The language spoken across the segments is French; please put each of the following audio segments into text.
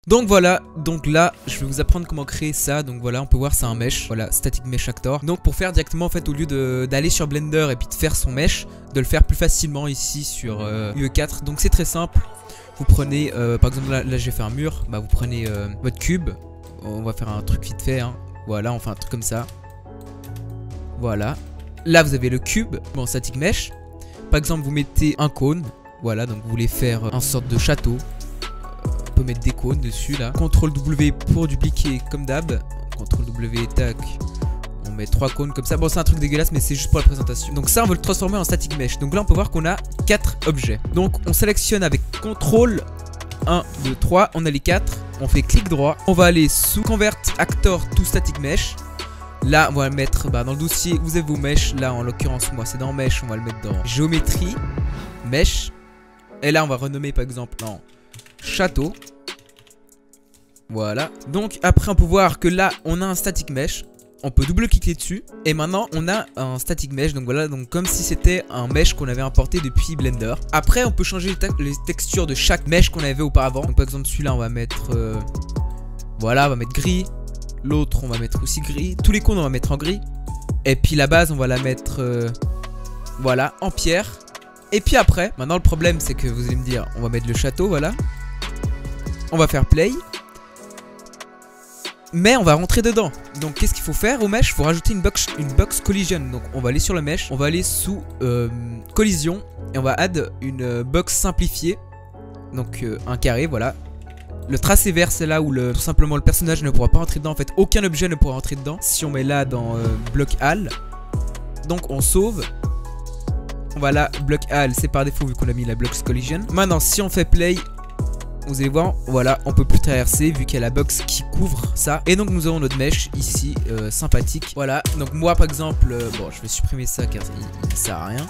Donc voilà, donc là je vais vous apprendre comment créer ça. Donc voilà, on peut voir c'est un mesh, voilà, static mesh actor. Donc pour faire directement en fait, au lieu d'aller sur Blender et puis de faire son mesh, de le faire plus facilement ici sur UE4. Donc c'est très simple. Vous prenez par exemple là j'ai fait un mur, bah vous prenez votre cube. On va faire un truc vite fait hein. Voilà, on fait un truc comme ça. Voilà. Là vous avez le cube en static mesh. Par exemple vous mettez un cône. Voilà, donc vous voulez faire une sorte de château. On peut mettre des cônes dessus là. CTRL W pour dupliquer comme d'hab. CTRL W, tac. On met 3 cônes comme ça. Bon, c'est un truc dégueulasse, mais c'est juste pour la présentation. Donc ça, on veut le transformer en static mesh. Donc là, on peut voir qu'on a 4 objets. Donc on sélectionne avec CTRL 1, 2, 3. On a les 4. On fait clic droit. On va aller sous Convert Actor to Static Mesh. Là, on va le mettre dans le dossier. Vous avez vos mèches. Là, en l'occurrence, moi, c'est dans Mesh. On va le mettre dans Géométrie, Mesh. Et là, on va renommer par exemple en château. Voilà. Donc après on peut voir que là on a un static mesh. On peut double-cliquer dessus. Et maintenant on a un static mesh. Donc voilà, donc comme si c'était un mesh qu'on avait importé depuis Blender. Après on peut changer les textures de chaque mesh qu'on avait auparavant. Donc par exemple celui-là on va mettre voilà, on va mettre gris. L'autre on va mettre aussi gris. Tous les cônes on va mettre en gris. Et puis la base on va la mettre voilà, en pierre. Et puis après, maintenant le problème c'est que vous allez me dire, on va mettre le château, voilà. On va faire play. Mais on va rentrer dedans. Donc qu'est-ce qu'il faut faire au mesh? Il faut rajouter une box collision. Donc on va aller sur le mesh, on va aller sous collision. Et on va add une box simplifiée. Donc un carré, voilà. Le tracé vert c'est là où tout simplement le personnage ne pourra pas rentrer dedans. En fait aucun objet ne pourra rentrer dedans. Si on met là dans bloc all. Donc on sauve. Voilà, bloc all, c'est par défaut vu qu'on a mis la box collision. Maintenant, si on fait play, vous allez voir, voilà, on peut plus traverser vu qu'il y a la box qui couvre ça. Et donc nous avons notre mesh ici, sympathique. Voilà, donc moi par exemple, bon, je vais supprimer ça car il sert à rien.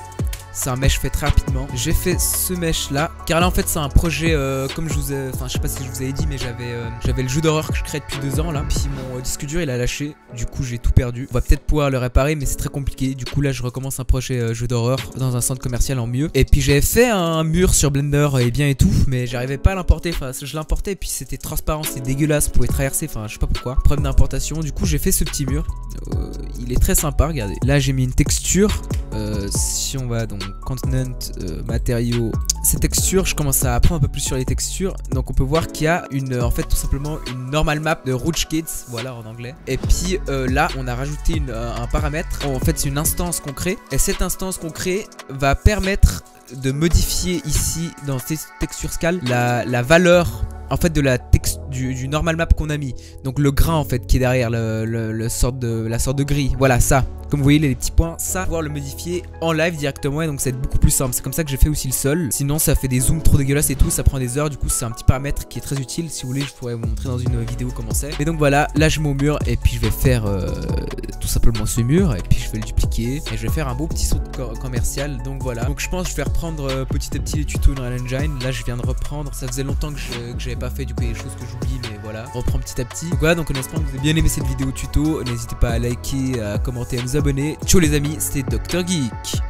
C'est un mesh fait très rapidement. J'ai fait ce mesh là car là en fait c'est un projet comme je vous ai, enfin je sais pas si je vous avais dit, mais j'avais le jeu d'horreur que je crée depuis 2 ans là. Puis mon disque dur il a lâché, du coup j'ai tout perdu. On va peut-être pouvoir le réparer mais c'est très compliqué. Du coup là je recommence un projet jeu d'horreur dans un centre commercial en mieux. Et puis j'avais fait un mur sur Blender et bien et tout, mais j'arrivais pas à l'importer. Enfin je l'importais et puis c'était transparent, c'était dégueulasse, vous pouvez traverser, enfin je sais pas pourquoi. Problème d'importation, du coup j'ai fait ce petit mur. Il est très sympa, regardez. Là j'ai mis une texture. Si on va donc Continent, matériaux, ces textures, je commence à apprendre un peu plus sur les textures. Donc on peut voir qu'il y a en fait tout simplement une normal map de Rouge Kids, voilà en anglais. Et puis là on a rajouté un paramètre. En fait c'est une instance qu'on crée. Et cette instance qu'on crée va permettre de modifier ici dans ces textures scale la valeur en fait de la du normal map qu'on a mis. Donc le grain en fait qui est derrière la sorte de gris. Voilà ça. Comme vous voyez les petits points, ça pouvoir le modifier en live directement et donc ça va être beaucoup plus simple. C'est comme ça que j'ai fait aussi le sol. Sinon ça fait des zooms trop dégueulasses et tout, ça prend des heures. Du coup c'est un petit paramètre qui est très utile. Si vous voulez je pourrais vous montrer dans une vidéo comment c'est. Et donc voilà, là je mets au mur et puis je vais faire tout simplement ce mur et puis je vais le dupliquer et je vais faire un beau petit saut commercial. Donc voilà. Donc je pense que je vais reprendre petit à petit les tutos dans Unreal Engine. Là je viens de reprendre. Ça faisait longtemps que j'avais pas fait, du coup il y a des choses que j'oublie, mais voilà, on reprend petit à petit. Donc voilà, donc en espérant que vous avez bien aimé cette vidéo tuto. N'hésitez pas à liker, à commenter, à vous abonner. Ciao les amis, c'était Dr Geek.